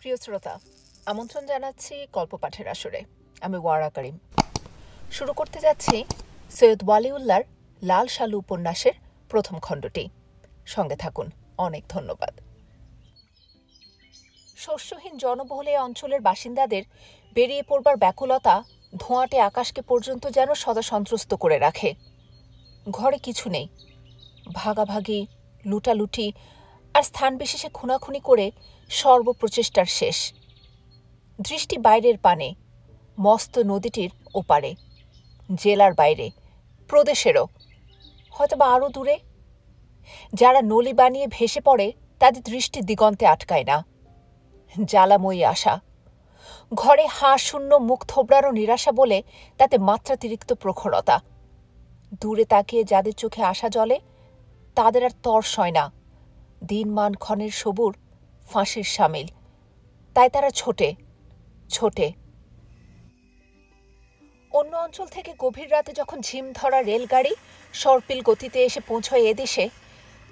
প্রিয় শ্রোতা, আমন্ত্রণ জানাচ্ছি গল্প পাঠের আসরে। আমি ওয়ারা করিম। শুরু করতে যাচ্ছি সৈয়দ ওয়ালিউল্লাহর লাল শালু উপন্যাসের প্রথম খণ্ডটি। সঙ্গে থাকুন। অনেক ধন্যবাদ। শস্যহীন জনবহুল এই অঞ্চলের বাসিন্দাদের বেরিয়ে পড়বার ব্যাকুলতা ধোঁয়াটে আকাশকে পর্যন্ত যেন সদা সন্ত্রস্ত করে রাখে। ঘরে কিছু নেই, ভাগাভাগি, লুটালুটি আর স্থান বিশেষে খুনাখুনি করে সর্বপ্রচেষ্টার শেষ। দৃষ্টি বাইরের পানে, মস্ত নদীটির ওপারে, জেলার বাইরে, প্রদেশেরও, হয়তোবা আরও দূরে। যারা নলি বানিয়ে ভেসে পড়ে তাদের দৃষ্টি দিগন্তে আটকায় না। জ্বালাময়ী আশা, ঘরে হাঁ শূন্য মুখ থোবড়ানো নিরাশা বলে তাতে মাত্রাতিরিক্ত প্রখরতা। দূরে তাকিয়ে যাদের চোখে আশা জ্বলে তাদের আর তর সয় না। দিনমান ক্ষণের সবুর ফাঁসির সামিল, তাই তারা ছোটে ছোটে। অন্য অঞ্চল থেকে গভীর রাতে যখন ঝিম ধরা রেলগাড়ি সর্পিল গতিতে এসে পৌঁছয় এদেশে,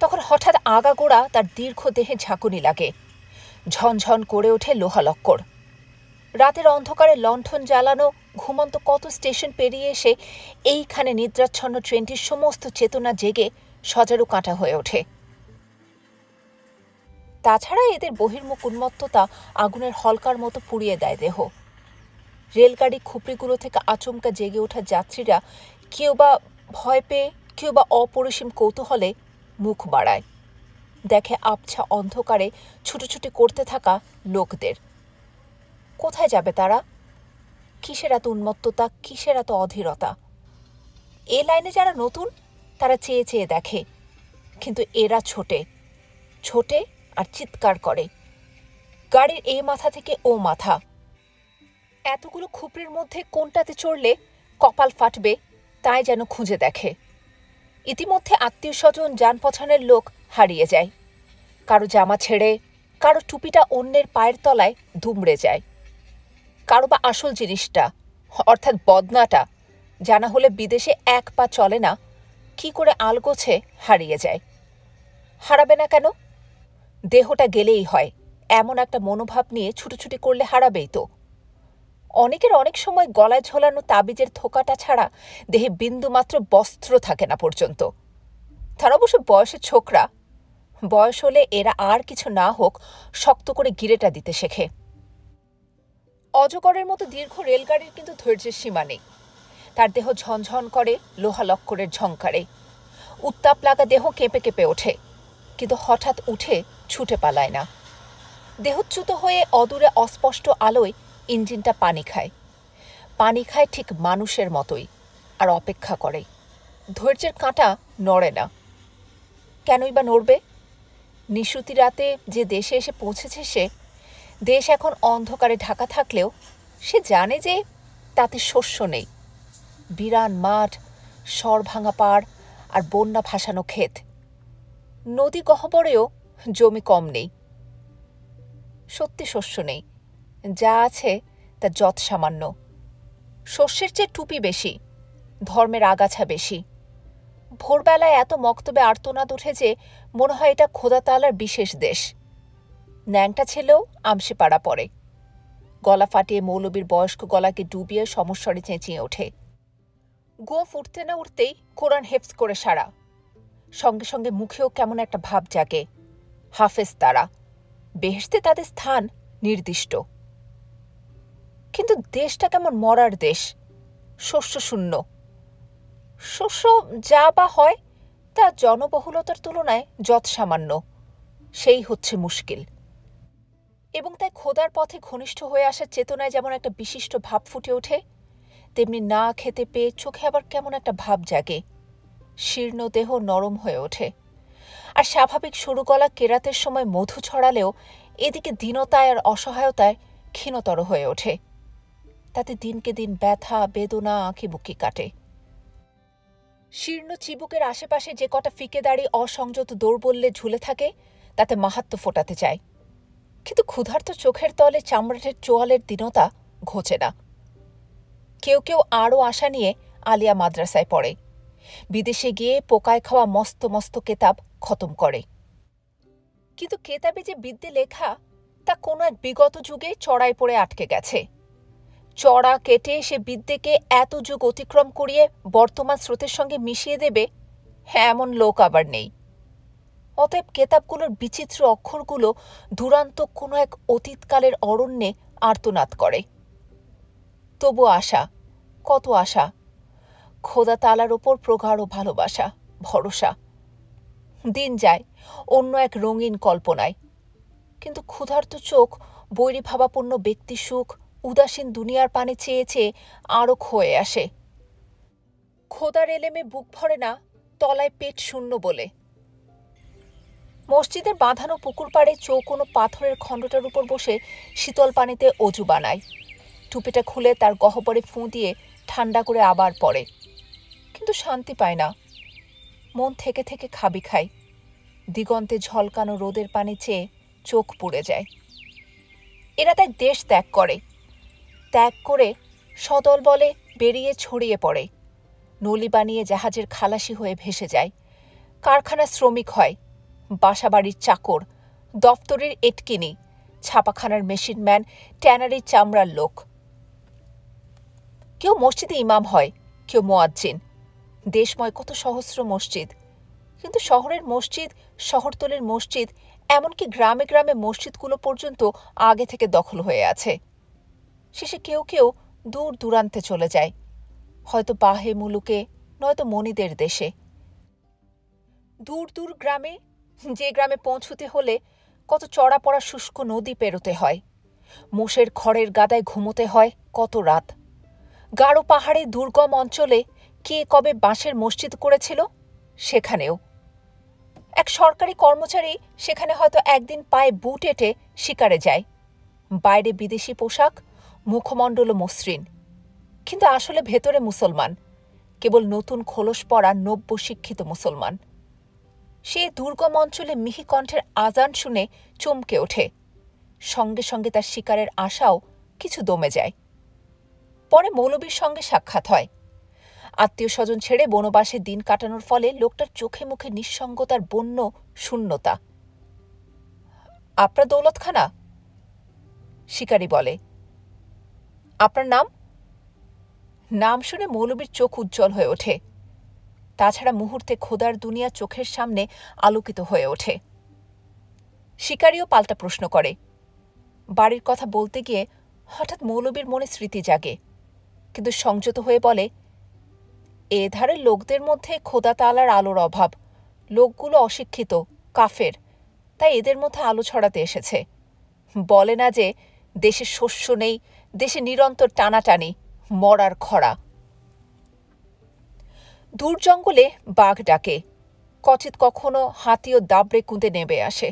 তখন হঠাৎ আগাগোড়া তার দীর্ঘ দেহে ঝাঁকুনি লাগে। ঝনঝন করে ওঠে লোহালক্কর। রাতের অন্ধকারে লণ্ঠন জ্বালানো ঘুমন্ত কত স্টেশন পেরিয়ে এসে এইখানে নিদ্রাচ্ছন্ন ট্রেনটির সমস্ত চেতনা জেগে সজারু কাঁটা হয়ে ওঠে। তাছাড়া এদের বহির্মুখ উন্মত্ততা আগুনের হলকার মতো পুড়িয়ে দেয় দেহ। রেলগাড়ি খুপড়িগুলো থেকে আচমকা জেগে ওঠা যাত্রীরা কেউ বা ভয় পেয়ে, কেউ বা অপরিসীম কৌতূহলে মুখ বাড়ায়, দেখে আবছা অন্ধকারে ছুটোছুটি করতে থাকা লোকদের। কোথায় যাবে তারা? কিসের এত উন্মত্ততা, কিসের এত অধীরতা? এ লাইনে যারা নতুন তারা চেয়ে চেয়ে দেখে, কিন্তু এরা ছোটে ছোটে আর চিৎকার করে। গাড়ির এ মাথা থেকে ও মাথা, এতগুলো খুপড়ির মধ্যে কোনটাতে চড়লে কপাল ফাটবে তাই যেন খুঁজে দেখে। ইতিমধ্যে আত্মীয় স্বজন, যান পছানের লোক হারিয়ে যায়। কারো জামা ছেড়ে, কারো টুপিটা অন্যের পায়ের তলায় দুমড়ে যায়। কারো বা আসল জিনিসটা, অর্থাৎ বদনাটা, জানা হলে বিদেশে এক পা চলে না, কি করে আলগোছে হারিয়ে যায়। হারাবে না কেন? দেহটা গেলেই হয়, এমন একটা মনোভাব নিয়ে ছুটোছুটি করলে হারাবেই তো। অনেকের অনেক সময় গলায় ঝোলানো তাবিজের থোকাটা ছাড়া দেহে বিন্দুমাত্র বস্ত্র থাকে না পর্যন্ত। তারা অবশ্য বয়সের ছোকরা। বয়স হলে এরা আর কিছু না হোক শক্ত করে গিরেটা দিতে শেখে। অজগরের মতো দীর্ঘ রেলগাড়ির কিন্তু ধৈর্যের সীমা নেই। তার দেহ ঝনঝন করে লোহালক্করের ঝংকারে। উত্তাপ লাগা দেহ কেঁপে কেঁপে ওঠে, কিন্তু হঠাৎ উঠে ছুটে পালায় না। দেহচ্যুত হয়ে অদূরে অস্পষ্ট আলোয় ইঞ্জিনটা পানি খায়। পানি খায় ঠিক মানুষের মতোই, আর অপেক্ষা করে। ধৈর্যের কাঁটা নড়ে না। কেনই বা নড়বে? নিশুতি রাতে যে দেশে এসে পৌঁছেছে সে, দেশ এখন অন্ধকারে ঢাকা থাকলেও সে জানে যে তাতে শস্য নেই। বিরান মাঠ, স্বর ভাঙা পাড় আর বন্যা ভাসানো ক্ষেত। নদী গহ্বরেও জমি কম নেই। সত্যি শস্য নেই, যা আছে তা যৎ সামান্য। শস্যের চেয়ে টুপি বেশি, ধর্মের আগাছা বেশি। ভোরবেলায় এত মক্তবে আর্তনাদ উঠে যে মনে হয় এটা খোদা তাআলার বিশেষ দেশ। ন্যাংটা ছেলেও আমসে পাড়া পড়ে। গলা ফাটিয়ে মৌলবীর বয়স্ক গলাকে ডুবিয়ে সমস্বরে চেঁচিয়ে ওঠে। গোঁফ উঠতে না উঠতেই কোরআন হেফজ করে সারা। সঙ্গে সঙ্গে মুখেও কেমন একটা ভাব জাগে। হাফেজ তারা, বেহেশতে তাদের স্থান নির্দিষ্ট। কিন্তু দেশটা কেমন মরার দেশ, শস্য শূন্য। শস্য যা বা হয় তা জনবহুলতার তুলনায় যৎ সামান্য, সেই হচ্ছে মুশকিল। এবং তাই খোদার পথে ঘনিষ্ঠ হয়ে আসার চেতনায় যেমন একটা বিশিষ্ট ভাব ফুটে ওঠে, তেমনি না খেতে পেয়ে চোখে আবার কেমন একটা ভাব জাগে। শীর্ণ দেহ নরম হয়ে ওঠে। আর স্বাভাবিক সরু গলা কেরাতের সময় মধু ছড়ালেও এদিকে দীনতায় আর অসহায়তায় ক্ষীণতর হয়ে ওঠে। তাতে দিনকে দিন ব্যথা বেদনা আঁকি বুকি কাটে। শীর্ণ চিবুকের আশেপাশে যে কটা ফিকে দাড়ি অসংযত দৌড়বল্লে ঝুলে থাকে তাতে মাহাত্ম্য ফোটাতে চায়, কিন্তু ক্ষুধার্ত চোখের তলে চামড়াটের চোয়ালের দীনতা ঘোচে না। কেউ কেউ আরও আশা নিয়ে আলিয়া মাদ্রাসায় পড়ে, বিদেশে গিয়ে পোকায় খাওয়া মস্ত মস্ত কেতাব খতম করে। কিন্তু কেতাবে যে বিদ্যে লেখা তা কোনো এক বিগত যুগে চড়াই পড়ে আটকে গেছে। চড়া কেটে সে বিদ্যেকে এত যুগ অতিক্রম করিয়ে বর্তমান স্রোতের সঙ্গে মিশিয়ে দেবে, এমন লোক আবার নেই। অতএব কেতাবগুলোর বিচিত্র অক্ষরগুলো দুরান্ত কোনো এক অতীতকালের অরণ্যে আর্তনাদ করে। তবু আশা, কত আশা, খোদা তাআলার ওপর প্রগাঢ় ভালোবাসা, ভরসা। দিন যায় অন্য এক রঙিন কল্পনায়, কিন্তু ক্ষুধার্ত চোখ বৈরী ভাবাপন্ন ব্যক্তি সুখ উদাসীন দুনিয়ার পানে চেয়ে চেয়ে আরও ক্ষয়ে আসে। খোদার এলেমে বুক ভরে না, তলায় পেট শূন্য বলে। মসজিদের বাঁধানো পুকুর পাড়ে চৌকোনো পাথরের খণ্ডটার উপর বসে শীতল পানিতে অজু বানায়। টুপিটা খুলে তার গহ্বরে ফুঁ দিয়ে ঠান্ডা করে আবার পড়ে, কিন্তু শান্তি পায় না। মন থেকে থেকে খাবি খায়। দিগন্তে ঝলকানো রোদের পানি চেয়ে চোখ পুড়ে যায়। এরা তাই দেশ ত্যাগ করে, ত্যাগ করে সদল বলে বেরিয়ে ছড়িয়ে পড়ে। নলি বানিয়ে জাহাজের খালাসি হয়ে ভেসে যায়, কারখানার শ্রমিক হয়, বাসাবাড়ির চাকর, দফতরের এটকিনি, ছাপাখানার মেশিনম্যান, ট্যানারির চামড়ার লোক। কেউ মসজিদে ইমাম হয়, কেউ মুয়াজ্জিন। দেশময় কত সহস্র মসজিদ, কিন্তু শহরের মসজিদ, শহরতলির মসজিদ, এমনকি গ্রামে গ্রামে মসজিদগুলো পর্যন্ত আগে থেকে দখল হয়ে আছে। শেষে কেউ কেউ দূর দূরান্তে চলে যায়, হয়তো বাহে মুলুকে, নয়তো মনিদের দেশে। দূর দূর গ্রামে, যে গ্রামে পৌঁছতে হলে কত চড়া পড়া শুষ্ক নদী পেরোতে হয়, মোষের খড়ের গাদায় ঘুমোতে হয় কত রাত। গাঢ় পাহাড়ে দুর্গম অঞ্চলে কে কবে বাঁশের মসজিদ করেছিল, সেখানেও এক সরকারি কর্মচারী সেখানে হয়তো একদিন পায়ে বুট এঁটে শিকারে যায়। বাইরে বিদেশি পোশাক, মুখমণ্ডল মসৃণ, কিন্তু আসলে ভেতরে মুসলমান, কেবল নতুন খোলস পরা নব্য শিক্ষিত মুসলমান। সে দুর্গম অঞ্চলে মিহি কণ্ঠের আজান শুনে চমকে ওঠে। সঙ্গে সঙ্গে তার শিকারের আশাও কিছু দমে যায়। পরে মৌলবীর সঙ্গে সাক্ষাৎ হয়। আত্মীয় স্বজন ছেড়ে বনবাসে দিন কাটানোর ফলে লোকটার চোখে মুখে নিঃসঙ্গতার বন্য শূন্যতা। আপনার দৌলতখানা? শিকারী বলে। আপনার নাম? নাম শুনে মৌলবীর চোখ উজ্জ্বল হয়ে ওঠে। তাছাড়া মুহূর্তে খোদার দুনিয়া চোখের সামনে আলোকিত হয়ে ওঠে। শিকারীও পাল্টা প্রশ্ন করে। বাড়ির কথা বলতে গিয়ে হঠাৎ মৌলবীর মনে স্মৃতি জাগে, কিন্তু সংযত হয়ে বলে, এ ধারের লোকদের মধ্যে খোদা তাআলার আলোর অভাব। লোকগুলো অশিক্ষিত, কাফের, তাই এদের মধ্যে আলো ছড়াতে এসেছে। বলে না যে দেশে শস্য নেই, দেশে নিরন্তর টানাটানি, মরার খরা। দূর জঙ্গলে বাঘ ডাকে, কচিত কখনো হাতিও দাবড়ে কুঁদে নেমে আসে,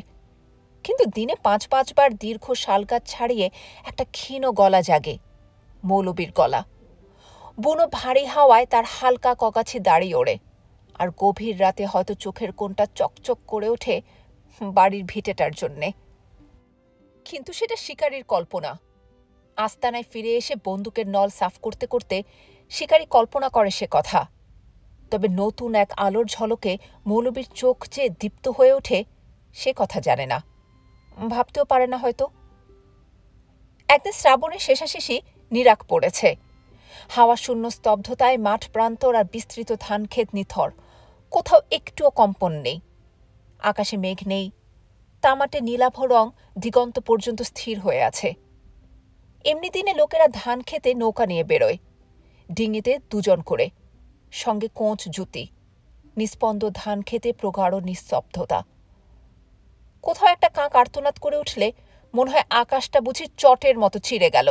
কিন্তু দিনে ৫ বার দীর্ঘ শালগাছ ছাড়িয়ে একটা ক্ষীণ গলা জাগে, মৌলবীর গলা। বুনো ভারী হাওয়ায় তার হালকা কগাছি দাড়ি ওড়ে, আর গভীর রাতে হয়তো চোখের কোণটা চকচক করে ওঠে বাড়ির ভিটেটার জন্যে। কিন্তু সেটা শিকারীর কল্পনা। আস্তানায় ফিরে এসে বন্দুকের নল সাফ করতে করতে শিকারী কল্পনা করে সে কথা। তবে নতুন এক আলোর ঝলকে মৌলবীর চোখ যে দীপ্ত হয়ে ওঠে, সে কথা জানে না, ভাবতেও পারে না হয়তো। একদিন শ্রাবণের শেষাশেষি নিরাক পড়েছে। হাওয়া শূন্য স্তব্ধতায় মাঠ প্রান্তর আর বিস্তৃত ধানক্ষেত নিথর, কোথাও একটুও কম্পন নেই। আকাশে মেঘ নেই, তামাটে নীলাভ রং দিগন্ত পর্যন্ত স্থির হয়ে আছে। এমনি দিনে লোকেরা ধান খেতে নৌকা নিয়ে বেরোয়, ডিঙিতে ২ জন করে, সঙ্গে কোঁচ জুতি। নিস্পন্দ ধান খেতে প্রগাঢ় নিস্তব্ধতা। কোথাও একটা কাক আর্তনাদ করে উঠলে মনে হয় আকাশটা বুঝি চটের মতো চিড়ে গেল।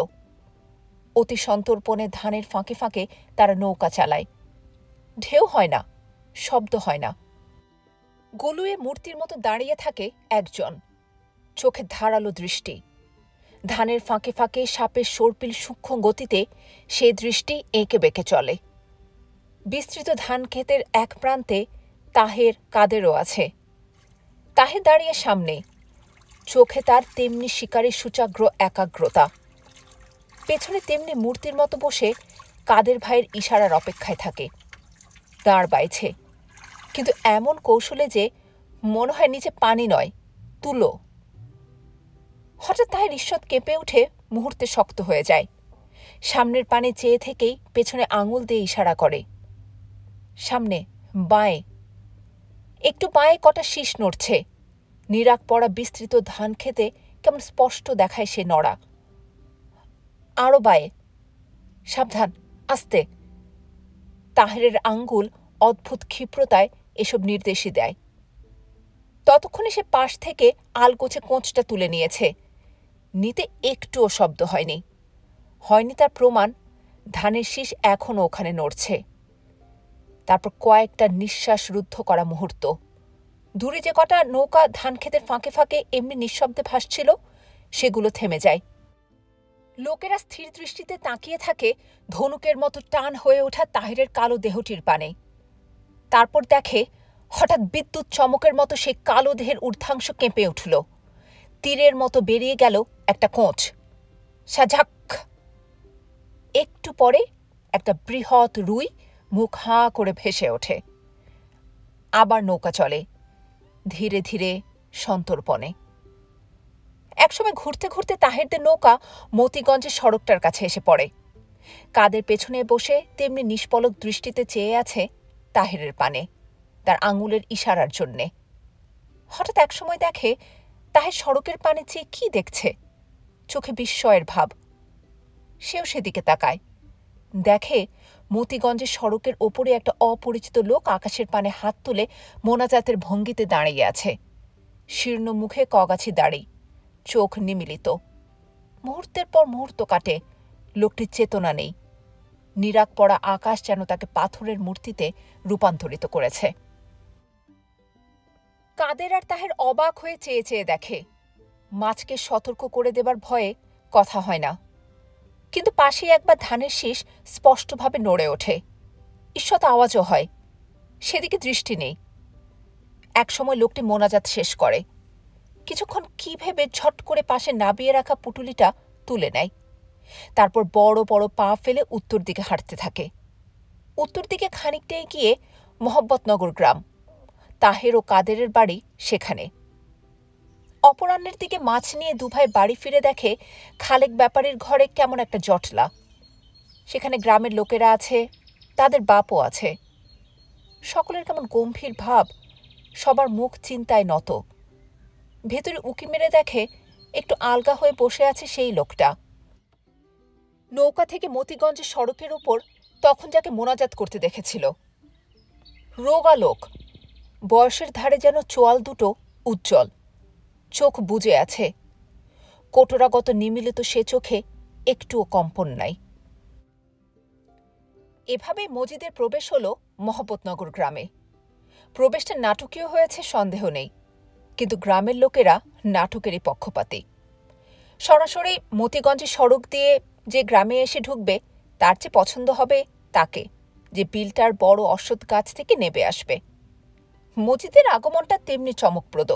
অতি সন্তর্পণে ধানের ফাঁকে ফাঁকে তারা নৌকা চালায়। ঢেউ হয় না, শব্দ হয় না। গলুয়ে মূর্তির মতো দাঁড়িয়ে থাকে একজন, চোখে ধারালো দৃষ্টি। ধানের ফাঁকে ফাঁকে সাপের সর্পিল সূক্ষ্ম গতিতে সে দৃষ্টি এঁকে বেঁকে চলে। বিস্তৃত ধান ক্ষেতের এক প্রান্তে তাহের কাদেরও আছে। তাহের দাঁড়িয়ে সামনে, চোখে তার তেমনি শিকারী সূচাগ্র একাগ্রতা। পেছনে তেমনি মূর্তির মতো বসে কাদের ভাইয়ের ইশারার অপেক্ষায় থাকে। দাঁড় বাইছে, কিন্তু এমন কৌশলে যে মনে হয় নিচে পানি নয়, তুলো। হঠাৎ তাহের ঈষৎ কেঁপে উঠে মুহূর্তে শক্ত হয়ে যায়। সামনের পানে চেয়ে থেকেই পেছনে আঙুল দিয়ে ইশারা করে। সামনে, বাঁয়ে। একটু বাঁয়ে কটা শীষ নড়ছে। নিরাক পড়া বিস্তৃত ধান খেতে কেমন স্পষ্ট দেখায় সে নড়া। আরও বাঁয়ে। সাবধান, আস্তে। তাহেরের আঙ্গুল অদ্ভুত ক্ষিপ্রতায় এসব নির্দেশই দেয়। ততক্ষণে সে পাশ থেকে আলগোছে কোঁচটা তুলে নিয়েছে। নিতে একটুও শব্দ হয়নি। হয়নি তার প্রমাণ, ধানের শীষ এখনও ওখানে নড়ছে। তারপর কয়েকটা নিঃশ্বাস রুদ্ধ করা মুহূর্ত। দূরে যে কটা নৌকা ধান ক্ষেতের ফাঁকে ফাঁকে এমনি নিঃশব্দে ভাসছিল, সেগুলো থেমে যায়। লোকেরা স্থির দৃষ্টিতে তাকিয়ে থাকে ধনুকের মতো টান হয়ে ওঠা তাহেরের কালো দেহটির পানে। তারপর দেখে হঠাৎ বিদ্যুৎ চমকের মতো সেই কালো দেহের ঊর্ধ্বাংশ কেঁপে উঠল। তীরের মতো বেরিয়ে গেল একটা কোঁচ। সাঝাক! একটু পরে একটা বৃহৎ রুই মুখ হাঁ করে ভেসে ওঠে। আবার নৌকা চলে, ধীরে ধীরে, সন্তর্পণে। একসময় ঘুরতে ঘুরতে তাহেরদের নৌকা মতিগঞ্জের সড়কটার কাছে এসে পড়ে। কাদের পেছনে বসে তেমনি নিষ্পলক দৃষ্টিতে চেয়ে আছে তাহেরের পানে, তার আঙুলের ইশারার জন্যে। হঠাৎ একসময় দেখে তাহের সড়কের পানে চেয়ে কি দেখছে, চোখে বিস্ময়ের ভাব। সেও সেদিকে তাকায়, দেখে মতিগঞ্জের সড়কের ওপরে একটা অপরিচিত লোক আকাশের পানে হাত তুলে মোনাজাতের ভঙ্গিতে দাঁড়িয়ে আছে। শীর্ণ মুখে কগাছি দাড়ি, চোখ নিমিলিত। মুহূর্তের পর মুহূর্ত কাটে, লোকটির চেতনা নেই। নিরাক পড়া আকাশ যেন তাকে পাথরের মূর্তিতে রূপান্তরিত করেছে। কাদের আর তাহের অবাক হয়ে চেয়ে চেয়ে দেখে। মাছকে সতর্ক করে দেবার ভয়ে কথা হয় না, কিন্তু পাশেই একবার ধানের শীষ স্পষ্টভাবে নড়ে ওঠে। ঈষৎ আওয়াজও হয়, সেদিকে দৃষ্টি নেই। একসময় লোকটি মোনাজাত শেষ করে। কিছুক্ষণ কি ভেবে ঝট করে পাশে নাবিয়ে রাখা পুটুলিটা তুলে নেয়। তারপর বড় বড় পা ফেলে উত্তর দিকে হাঁটতে থাকে। উত্তর দিকে খানিকটা এগিয়ে মোহাম্মদনগর গ্রাম। তাহের ও কাদেরের বাড়ি সেখানে। অপরাহ্নের দিকে মাছ নিয়ে দুভাই বাড়ি ফিরে দেখে খালেক ব্যাপারীর ঘরে কেমন একটা জটলা। সেখানে গ্রামের লোকেরা আছে, তাদের বাপও আছে। সকলের কেমন গম্ভীর ভাব, সবার মুখ চিন্তায় নত। ভেতরে উঁকি মেরে দেখে একটু আলগা হয়ে বসে আছে সেই লোকটা। নৌকা থেকে মতিগঞ্জের সড়কের উপর তখন যাকে মোনাজাত করতে দেখেছিল। রোগা লোক, বয়সের ধারে যেন চোয়াল দুটো উজ্জ্বল, চোখ বুজে আছে। কোটরাগত নিমিলিত সে চোখে একটুও কম্পন নাই। এভাবে মজিদের প্রবেশ হল মোহাম্মদনগর গ্রামে। প্রবেশটা নাটকীয় হয়েছে সন্দেহ নেই, কিন্তু গ্রামের লোকেরা নাটকেরই পক্ষপাতী। সরাসরি মতিগঞ্জের সড়ক দিয়ে যে গ্রামে এসে ঢুকবে, তার চেয়ে পছন্দ হবে তাকে, যে বিলটার বড় অশ্বত্থ গাছ থেকে নেবে আসবে। মজিদের আগমনটা তেমনি চমকপ্রদ।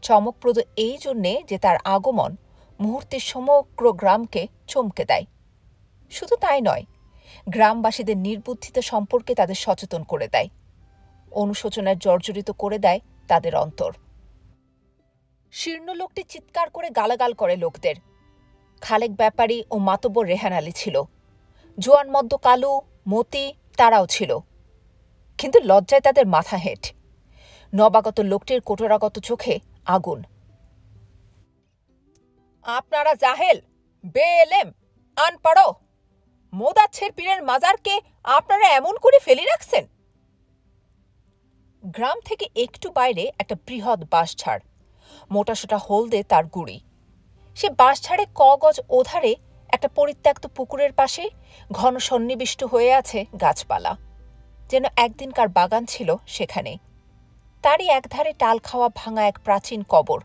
চমকপ্রদ এই জন্যে যে তার আগমন মুহূর্তে সমগ্র গ্রামকে চমকে দেয়। শুধু তাই নয়, গ্রামবাসীদের নির্বুদ্ধিতা সম্পর্কে তাদের সচেতন করে দেয়, অনুশোচনায় জর্জরিত করে দেয় তাদের অন্তর। শীর্ণ লোকটি চিৎকার করে গালাগাল করে লোকদের। খালেক ব্যাপারী ও মাতব্বর রেহান আলী ছিল। জোয়ান মদ্য কালু, মতি, তারাও ছিল। কিন্তু লজ্জায় তাদের মাথা হেঁট। নবাগত লোকটির কোটরাগত চোখে আগুন। আপনারা জাহেল, বেএলেম, আনপাড়ো, মোদাচ্ছের পীরের মাজারকে আপনারা এমন করে ফেলে রাখছেন। গ্রাম থেকে একটু বাইরে একটা বৃহৎ বাঁশঝাড়, মোটাসোটা হলদে তার গুড়ি। সে বাঁশঝাড়ে গজ ওধারে একটা পরিত্যক্ত পুকুরের পাশে ঘন সন্নিবিষ্ট হয়ে আছে গাছপালা, যেন একদিনকার বাগান ছিল সেখানে। তারই একধারে টাল খাওয়া ভাঙা এক প্রাচীন কবর,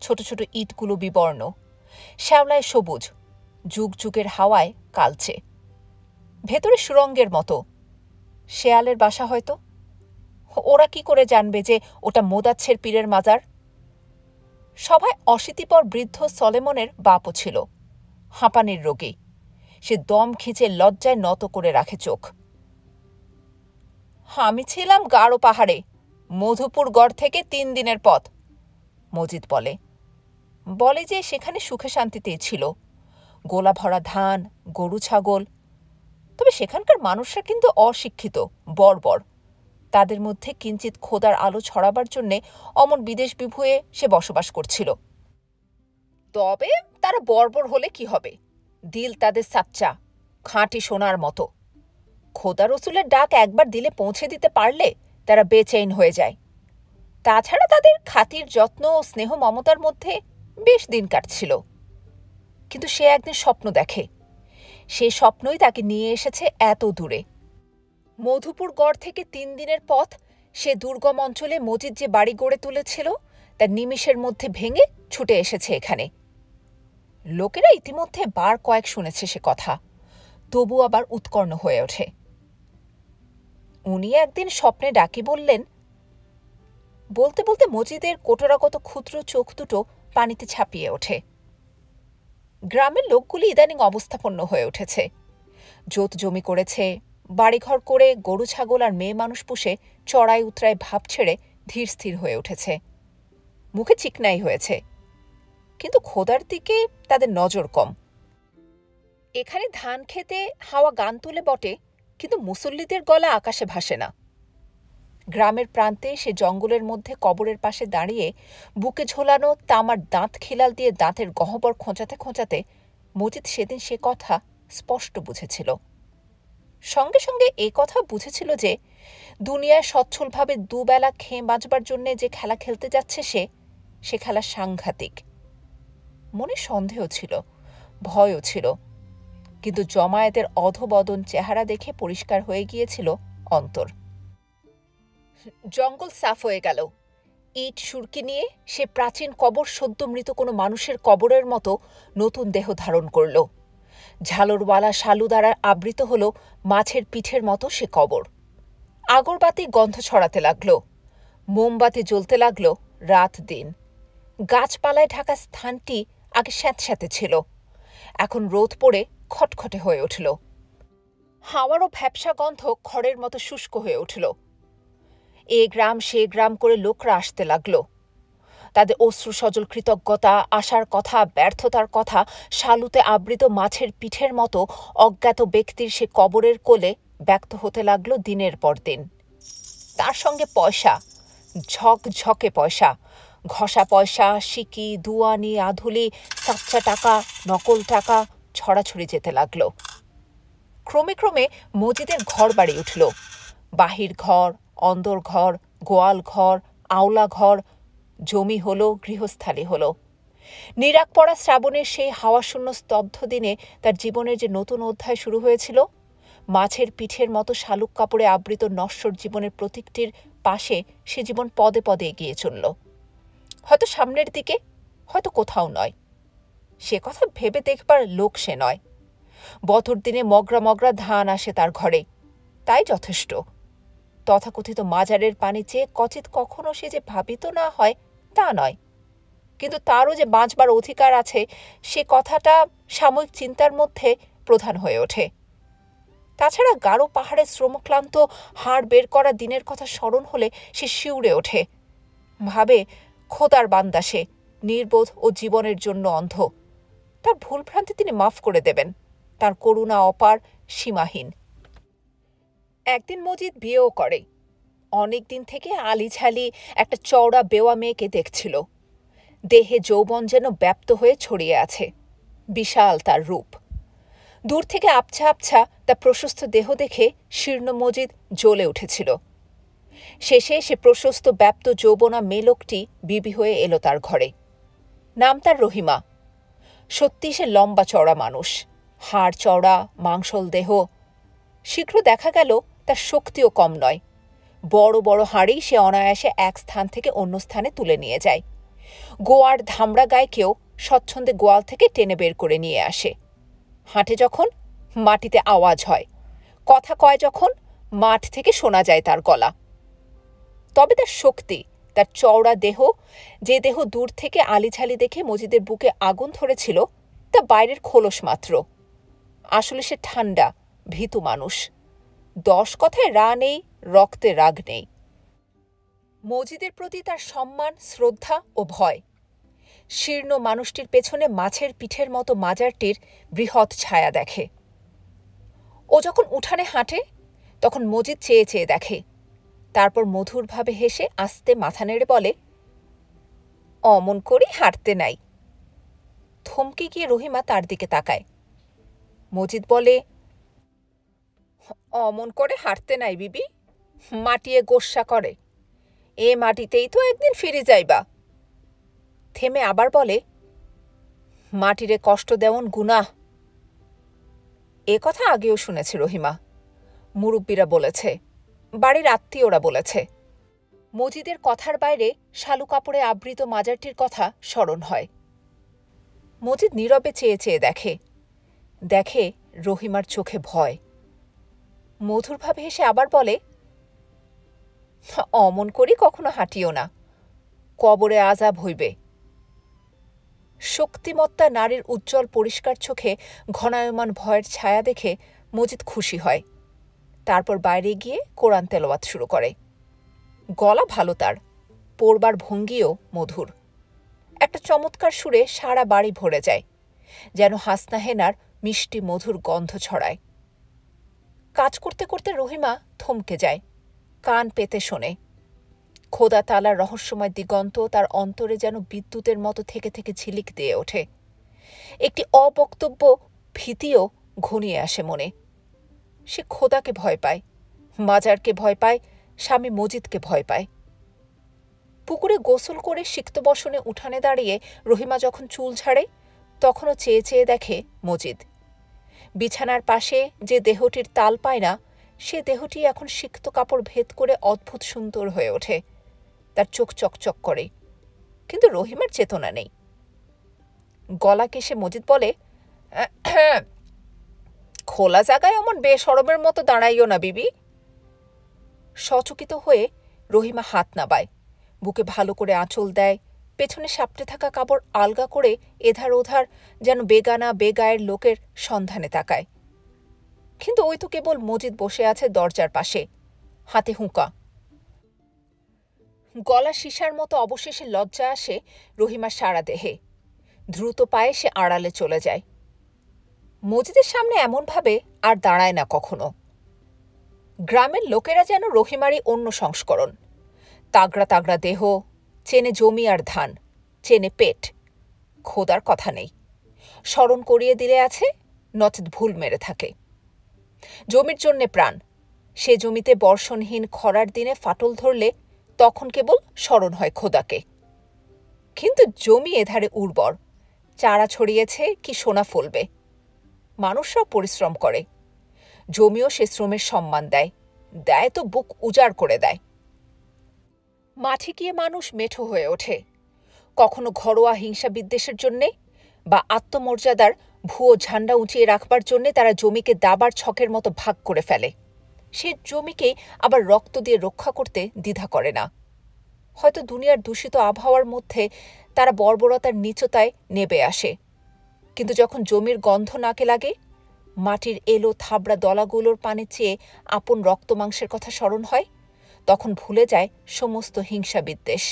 ছোট ছোট ইটগুলো বিবর্ণ, শ্যাওলায় সবুজ, যুগ যুগের হাওয়ায় কালচে। ভেতরে সুরঙ্গের মতো। শেয়ালের বাসা হয়তো। ওরা কি করে জানবে যে ওটা মোদাচ্ছের পীরের মাজার? সভায় অশীতিপর বৃদ্ধ সলেমনের বাপও ছিল, হাঁপানির রোগী। সে দম খিঁচে লজ্জায় নত করে রাখে চোখ। আমি ছিলাম গাঢ় পাহাড়ে, মধুপুর গড় থেকে 3 দিনের পথ, মজিদ বলে। বলে যে সেখানে সুখে শান্তিতেই ছিল, গোলা ভরা ধান, গরু ছাগল। তবে সেখানকার মানুষরা কিন্তু অশিক্ষিত, বর্বর। তাদের মধ্যে কিঞ্চিত খোদার আলো ছড়াবার জন্যে অমন বিদেশ বিভুঁয়ে সে বসবাস করছিল। তবে তারা বর্বর হলে কি হবে, দিল তাদের সাচ্চা, খাঁটি সোনার মতো। খোদা রসুলের ডাক একবার দিলে পৌঁছে দিতে পারলে তারা বেচেইন হয়ে যায়। তাছাড়া তাদের খাতির যত্ন ও স্নেহ মমতার মধ্যে বেশ দিন কাটছিল। কিন্তু সে একদিন স্বপ্ন দেখে, সেই স্বপ্নই তাকে নিয়ে এসেছে এত দূরে। মধুপুর গড় থেকে 3 দিনের পথ সে দুর্গম অঞ্চলে মজিদ যে বাড়ি গড়ে তুলেছিল তার নিমিষের মধ্যে ভেঙে ছুটে এসেছে এখানে। লোকেরা ইতিমধ্যে বার কয়েক শুনেছে সে কথা, তবু আবার উৎকর্ণ হয়ে ওঠে। উনি একদিন স্বপ্নে ডাকি বললেন। বলতে বলতে মজিদের কোটরাগত ক্ষুদ্র চোখ দুটো পানিতে ছাপিয়ে ওঠে। গ্রামের লোকগুলি ইদানিং অবস্থাপন্ন হয়ে উঠেছে, জোত জমি করেছে, বাড়িঘর করে গরু ছাগল আর মেয়ে মানুষ পুষে চড়াই উতরায় ভাব ছেড়ে ধীর স্থির হয়ে উঠেছে, মুখে চিকনাই হয়েছে। কিন্তু খোদার দিকে তাদের নজর কম। এখানে ধান খেতে হাওয়া গান তুলে বটে, কিন্তু মুসল্লিদের গলা আকাশে ভাসে না। গ্রামের প্রান্তে সে জঙ্গলের মধ্যে কবরের পাশে দাঁড়িয়ে বুকে ঝোলানো তামার দাঁত খিলাল দিয়ে দাঁতের গহ্বর খোঁচাতে খোঁচাতে মজিদ সেদিন সে কথা স্পষ্ট বুঝেছিল। সঙ্গে সঙ্গে এ কথা বুঝেছিল যে দুনিয়ায় সচ্ছলভাবে দুবেলা খেয়ে বাঁচবার জন্যে যে খেলা খেলতে যাচ্ছে সে খেলা সাংঘাতিক। মনে সন্দেহ ছিল, ভয়ও ছিল, কিন্তু জমায়েতের অধবদন চেহারা দেখে পরিষ্কার হয়ে গিয়েছিল অন্তর। জঙ্গল সাফ হয়ে গেল। ইট সুরকি নিয়ে সে প্রাচীন কবর সদ্য মৃত কোনো মানুষের কবরের মতো নতুন দেহ ধারণ করল। ঝালরওয়ালা শালু দ্বারা আবৃত হল মাছের পিঠের মতো সে কবর। আগরবাতি গন্ধ ছড়াতে লাগল, মোমবাতি জ্বলতে লাগল রাত দিন। গাছপালায় ঢাকা স্থানটি আগে স্যাঁতস্যাঁতে ছিল, এখন রোদ পড়ে খটখটে হয়ে উঠল। হাওয়ারও ভ্যাপসা গন্ধ খড়ের মতো শুষ্ক হয়ে উঠল। এ গ্রাম সে গ্রাম করে লোকরা আসতে লাগল। তাদের অশ্রু সজল কৃতজ্ঞতা, আশার কথা, ব্যর্থতার কথা শালুতে আবৃত মাছের পিঠের মতো অজ্ঞাত ব্যক্তির সে কবরের কোলে ব্যক্ত হতে লাগল দিনের পর দিন। তার সঙ্গে পয়সা, ঝকঝকে পয়সা, ঘষা পয়সা, সিকি, দুয়ানি, আধুলি, সাচ্চা টাকা, নকল টাকা ছড়াছড়ি যেতে লাগল। ক্রমে ক্রমে মজিদের ঘর বাড়ি উঠল। বাহির ঘর, অন্দর ঘর, গোয়াল ঘর, আওলা ঘর, জমি হলো, গৃহস্থালী হলো। নিরাক পড়া শ্রাবণের সেই হাওয়াশূন্য স্তব্ধ দিনে তার জীবনের যে নতুন অধ্যায় শুরু হয়েছিল, মাছের পিঠের মতো শালুক কাপড়ে আবৃত নশ্বর জীবনের প্রতীকটির পাশে সে জীবন পদে পদে এগিয়ে চলল। হয়তো সামনের দিকে, হয়তো কোথাও নয়। সে কথা ভেবে দেখবার লোক সে নয়। বছর দিনে মগরা মগরা ধান আসে তার ঘরে, তাই যথেষ্ট। তথাকথিত মাজারের পানি চেয়ে কচিত কখনো সে যে ভাবিত না হয় তা নয়, কিন্তু তারও যে বাঁচবার অধিকার আছে সে কথাটা সাময়িক চিন্তার মধ্যে প্রধান হয়ে ওঠে। তাছাড়া গাঢ় পাহাড়ে শ্রমক্লান্ত হাড় বের করা দিনের কথা স্মরণ হলে সে শিউরে ওঠে, ভাবে খোদার বান্দা সে, নির্বোধ ও জীবনের জন্য অন্ধ। তার ভুলভ্রান্তি তিনি মাফ করে দেবেন, তার করুণা অপার, সীমাহীন। একদিন মজিদ বিয়েও করে। অনেক দিন থেকে আলিঝালি একটা চওড়া বেওয়া মেয়েকে দেখছিল। দেহে যৌবন যেন ব্যাপ্ত হয়ে ছড়িয়ে আছে, বিশাল তার রূপ। দূর থেকে আবছা আবছা তার প্রশস্ত দেহ দেখে শীর্ণ মজিদ জ্বলে উঠেছিল। শেষে সে প্রশস্ত ব্যাপ্ত যৌবনা মেয়ে লোকটি বিবি হয়ে এলো তার ঘরে। নাম তার রহিমা। সত্যি সে লম্বা চওড়া মানুষ, হাড় চওড়া, মাংসল দেহ। শীঘ্র দেখা গেল তার শক্তিও কম নয়। বড় বড় হাঁড়ি সে অনায়াসে এক স্থান থেকে অন্য স্থানে তুলে নিয়ে যায়। গোয়ার ধামড়া গায়কেও স্বচ্ছন্দে গোয়াল থেকে টেনে বের করে নিয়ে আসে। হাঁটে যখন, মাটিতে আওয়াজ হয়। কথা কয় যখন, মাঠ থেকে শোনা যায় তার গলা। তবে তার শক্তি, তার চওড়া দেহ, যে দেহ দূর থেকে আলিঝালি দেখে মজিদের বুকে আগুন ধরেছিল, তা বাইরের খোলস মাত্র। আসলে সে ঠান্ডা, ভীতু মানুষ। 10 কথায় রা নেই, রক্তে রাগ নেই। মজিদের প্রতি তার সম্মান, শ্রদ্ধা ও ভয়। শীর্ণ মানুষটির পেছনে মাছের পিঠের মতো মাজারটির বৃহৎ ছায়া দেখে। ও যখন উঠানে হাঁটে তখন মজিদ চেয়ে চেয়ে দেখে, তারপর মধুরভাবে হেসে আস্তে মাথা নেড়ে বলে, অমন করে হাঁটতে নাই। থমকে গিয়ে রহিমা তার দিকে তাকায়। মজিদ বলে, অমন করে হাঁটতে নাই বিবি, মাটিয়ে গোস্সা করে, এ মাটিতেই তো একদিন ফিরে যাইবা। থেমে আবার বলে, মাটিরে কষ্ট দেওয়ন গুনাহ। এ কথা আগেও শুনেছে রহিমা, মুরব্বীরা বলেছে, বাড়ির আত্মীয়রা বলেছে। মজিদের কথার বাইরে শালু কাপড়ে আবৃত মাজারটির কথা স্মরণ হয়। মজিদ নীরবে চেয়ে চেয়ে দেখে, দেখে রহিমার চোখে ভয়। মধুরভাবে হেসে আবার বলে, অমন করি কখনো হাঁটিও না, কবরে আজাব হইবে। শক্তিমত্তা নারীর উজ্জ্বল পরিষ্কার চোখে ঘনায়মান ভয়ের ছায়া দেখে মজিদ খুশি হয়। তারপর বাইরে গিয়ে কোরআন তেলাওয়াত শুরু করে। গলা ভালো তার, পড়বার ভঙ্গিও মধুর। একটা চমৎকার সুরে সারা বাড়ি ভরে যায়, যেন হাসনা হেনার মিষ্টি মধুর গন্ধ ছড়ায়। কাজ করতে করতে রহিমা থমকে যায়, কান পেতে শোনে। খোদা তালার রহস্যময় দিগন্ত তার অন্তরে যেন বিদ্যুতের মতো থেকে থেকে ঝিলিক দিয়ে ওঠে। একটি অবক্তব্য ভীতিও ঘনিয়ে আসে মনে। সে খোদাকে ভয় পায়, মাজারকে ভয় পায়, স্বামী মজিদকে ভয় পায়। পুকুরে গোসল করে সিক্ত বসনে উঠানে দাঁড়িয়ে রহিমা যখন চুল ঝাড়ে, তখনও চেয়ে চেয়ে দেখে মজিদ। বিছানার পাশে যে দেহটির তাল পায় না, সে দেহটি এখন সিক্ত কাপড় ভেদ করে অদ্ভুত সুন্দর হয়ে ওঠে। তার চোখ চকচক করে, কিন্তু রহিমার চেতনা নেই। গলা কেশে মজিদ বলে, খোলা জায়গায় অমন বেসরমের মতো দাঁড়াইও না বিবি। সচকিত হয়ে রহিমা হাত নাবায়, বুকে ভালো করে আঁচল দেয়, পেছনে সাপটে থাকা কাপড় আলগা করে এধার ওধার যেন বেগানা বেগায়ের লোকের সন্ধানে তাকায়। কিন্তু ওই তো কেবল মজিদ বসে আছে দরজার পাশে, হাতে হুঁকা। গলা সীসার মতো অবশেষে লজ্জা আসে রহিমার সারা দেহে। দ্রুত পায়ে সে আড়ালে চলে যায়। মজিদের সামনে এমনভাবে আর দাঁড়ায় না কখনো। গ্রামের লোকেরা যেন রহিমারই অন্য সংস্করণ। তাগড়া তাগড়া দেহ, চেনে জমি আর ধান, চেনে পেট। খোদার কথা নেই, স্মরণ করিয়ে দিলে আছে, নচেত ভুল মেরে থাকে। জমির জন্যে প্রাণ, সে জমিতে বর্ষণহীন খরার দিনে ফাটল ধরলে তখন কেবল স্মরণ হয় খোদাকে। কিন্তু জমি এধারে উর্বর, চারা ছড়িয়েছে কি সোনা ফলবে। মানুষরাও পরিশ্রম করে, জমিও সে শ্রমের সম্মান দেয়, দেয় তো বুক উজাড় করে দেয়। মাঠে গিয়ে মানুষ মেঠো হয়ে ওঠে, কখনো ঘরোয়া হিংসা বিদ্বেষের জন্যে বা আত্মমর্যাদার ভুয়ো ঝান্ডা উঁচিয়ে রাখবার জন্যে তারা জমিকে দাবার ছকের মতো ভাগ করে ফেলে। সে জমিকেই আবার রক্ত দিয়ে রক্ষা করতে দ্বিধা করে না। হয়তো দুনিয়ার দূষিত আবহাওয়ার মধ্যে তারা বর্বরতার নীচতায় নেবে আসে, কিন্তু যখন জমির গন্ধ নাকে লাগে, মাটির এলো থাবড়া দলাগুলোর পানে চেয়ে আপন রক্তমাংসের কথা স্মরণ হয়, তখন ভুলে যায় সমস্ত হিংসা বিদ্বেষ।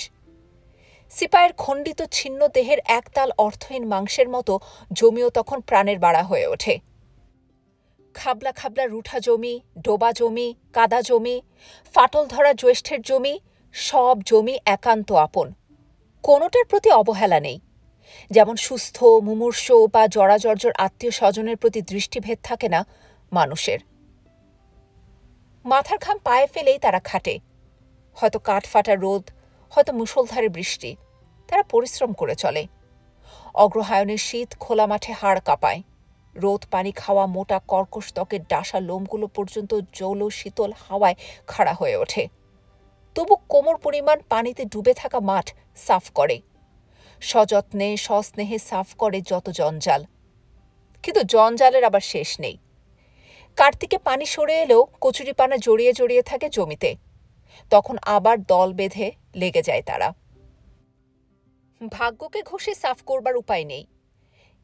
সিপাহের খণ্ডিত ছিন্ন দেহের একতাল অর্থহীন মাংসের মতো জমিও তখন প্রাণের বাড়া হয়ে ওঠে। খাবলা খাবলা রুঠা জমি, ডোবা জমি, কাদা জমি, ফাটল ধরা জ্যৈষ্ঠের জমি, সব জমি একান্ত আপন, কোনোটার প্রতি অবহেলা নেই। যেমন সুস্থ মুমূর্ষ বা জরাজর্জর আত্মীয় স্বজনের প্রতি দৃষ্টিভেদ থাকে না মানুষের। মাথার ঘাম পায়ে ফেলেই তারা খাটে, হয়তো কাঠফাটা রোদ, হয়তো মুষলধারে বৃষ্টি, তারা পরিশ্রম করে চলে। অগ্রহায়ণের শীত খোলা মাঠে হাড় কাঁপায়, রোদ পানি খাওয়া মোটা কর্কশ ত্বকের ডাসা লোমগুলো পর্যন্ত জৌল শীতল হাওয়ায় খাড়া হয়ে ওঠে। তবু কোমর পরিমাণ পানিতে ডুবে থাকা মাঠ সাফ করে, সযত্নে সস্নেহে সাফ করে যত জঞ্জাল। কিন্তু জঞ্জালের আবার শেষ নেই। কার্তিকে পানি সরে এলেও কচুরিপানা জড়িয়ে জড়িয়ে থাকে জমিতে, তখন আবার দল বেঁধে লেগে যায় তারা। ভাগ্যকে ঘষে সাফ করবার উপায় নেই,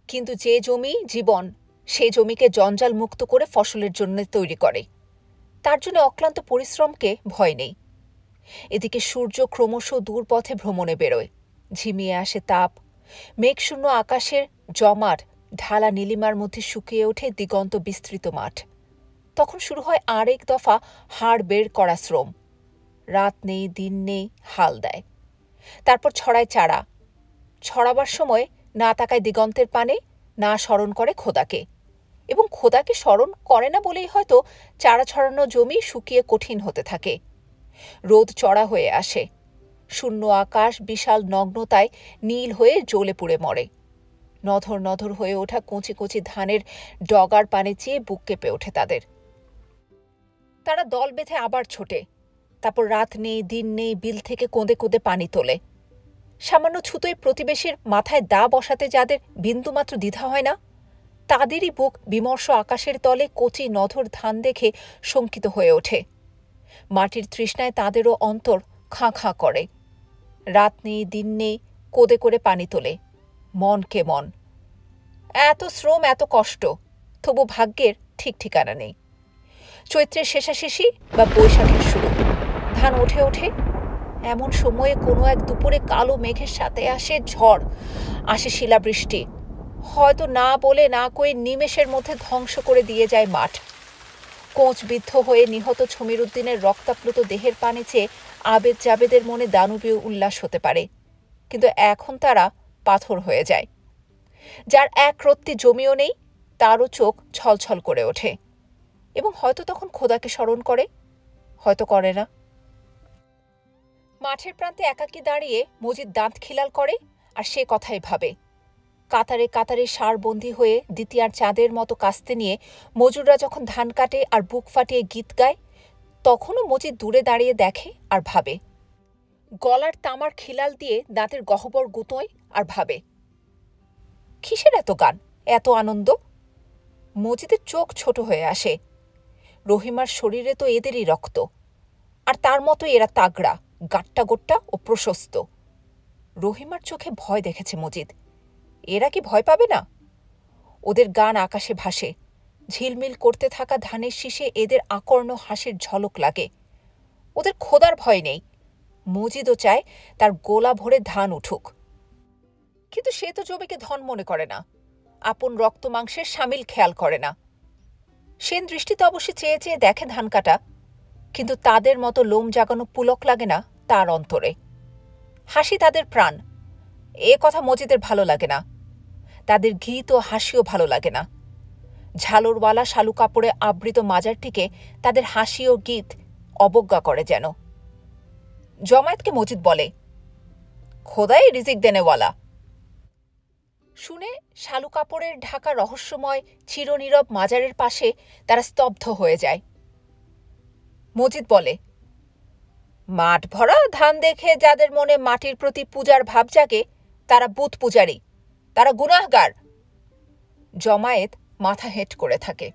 কিন্তু যে জমি জীবন, সে জমিকে জঞ্জাল মুক্ত করে ফসলের জন্য তৈরি করে। তার জন্য অক্লান্ত পরিশ্রমকে ভয় নেই। এদিকে সূর্য ক্রমশ দূর পথে ভ্রমণে বেরোয়, ঝিমিয়ে আসে তাপ, মেঘশূন্য আকাশের জমাট ঢালা নীলিমার মধ্যে শুকিয়ে ওঠে দিগন্ত বিস্তৃত মাঠ। তখন শুরু হয় আরেক দফা হাড় বের করা শ্রম। রাত নেই, দিন নেই, হাল দেয়। তারপর ছড়ায় চারা। ছড়াবার সময় না তাকায় দিগন্তের পানে, না স্মরণ করে খোদাকে। এবং খোদাকে স্মরণ করে না বলেই হয়তো চারা ছড়ানো জমি শুকিয়ে কঠিন হতে থাকে। রোদ চড়া হয়ে আসে। শূন্য আকাশ বিশাল নগ্নতায় নীল হয়ে জ্বলে পুড়ে মরে। নধর নধর হয়ে ওঠা কচি কচি ধানের ডগার পানে চেয়ে বুক কেঁপে ওঠে তাদের। তারা দল বেঁধে আবার ছোটে। তারপর রাত নেই, দিন নেই, বিল থেকে কোঁদে কোঁদে পানি তোলে। সামান্য ছুতোয় প্রতিবেশীর মাথায় দা বসাতে যাদের বিন্দুমাত্র দ্বিধা হয় না, তাদেরই বুক বিমর্ষ আকাশের তলে কচি নধর ধান দেখে শঙ্কিত হয়ে ওঠে। মাটির তৃষ্ণায় তাদেরও অন্তর খাঁ খাঁ করে। রাত নেই, দিন নেই, কোদে করে পানি তোলে। মনকে মন। এত শ্রম, এত কষ্ট, তবু ভাগ্যের ঠিক ঠিকানা নেই। চৈত্রের শেষাশেষি বা বৈশাখের শুরু, ধান ওঠে ওঠে। এমন সময়ে কোনো এক দুপুরে কালো মেঘের সাথে আসে ঝড়, আসে শিলাবৃষ্টি। হয়তো না বলে না কয়ে নিমেষের মধ্যে ধ্বংস করে দিয়ে যায় মাঠ। কোঁচবিদ্ধ হয়ে নিহত ছমিরুদ্দিনের রক্তাপ্লুত দেহের পানে চেয়ে আবেদ জাবেদের মনে দানবীয় উল্লাস হতে পারে, কিন্তু এখন তারা পাথর হয়ে যায়। যার এক রত্তি জমিও নেই, তারও চোখ ছলছল করে ওঠে। এবং হয়তো তখন খোদাকে স্মরণ করে, হয়তো করে না। মাঠের প্রান্তে একাকী দাঁড়িয়ে মজিদ দাঁত খিলাল করে আর সে কথাই ভাবে। কাতারে কাতারে সারবন্দী হয়ে দ্বিতীয়ার চাঁদের মতো কাস্তে নিয়ে মজুররা যখন ধান কাটে আর বুক ফাটিয়ে গীত গায়, তখনও মজিদ দূরে দাঁড়িয়ে দেখে আর ভাবে। গলার তামার খিলাল দিয়ে দাঁতের গহ্বর গুতোয় আর ভাবে, কিসের এত গান, এত আনন্দ? মজিদের চোখ ছোট হয়ে আসে। রহিমার শরীরে তো এদেরই রক্ত, আর তার মতো এরা তাগড়া, গাট্টা গোট্টা ও প্রশস্ত। রহিমার চোখে ভয় দেখেছে মজিদ। এরা কি ভয় পাবে না? ওদের গান আকাশে ভাসে। ঝিলমিল করতে থাকা ধানের শীষে এদের আকর্ণ হাসির ঝলক লাগে। ওদের খোদার ভয় নেই। মজিদও চায় তার গোলা ভরে ধান উঠুক। কিন্তু সে তো জমিকে ধন মনে করে না, আপন রক্ত মাংসের সামিল খেয়াল করে না। সেন দৃষ্টিতে অবশ্যই চেয়ে চেয়ে দেখে ধান কাটা, কিন্তু তাদের মতো লোম জাগানো পুলক লাগে না তার অন্তরে। হাসি তাদের প্রাণ, এ কথা মজিদের ভালো লাগে না। তাদের গীত ও হাসিও ভালো লাগে না। ঝালরওয়ালা শালু কাপড়ে আবৃত মাজারটিকে তাদের হাসি ও গীত অবজ্ঞা করে যেন। জমায়েতকে মজিদ বলে, খোদাই রিজিক দেনেওয়ালা। শুনে শালু কাপড়ের ঢাকা রহস্যময় চিরনীরব মাজারের পাশে তারা স্তব্ধ হয়ে যায়। মজিদ বলে, মাঠ ভরা ধান দেখে যাদের মনে মাটির প্রতি পূজার ভাব জাগে, তারা বুত পূজারী, তারা গুনাহগার। জমায়েত মাথা হেঁট করে থাকে।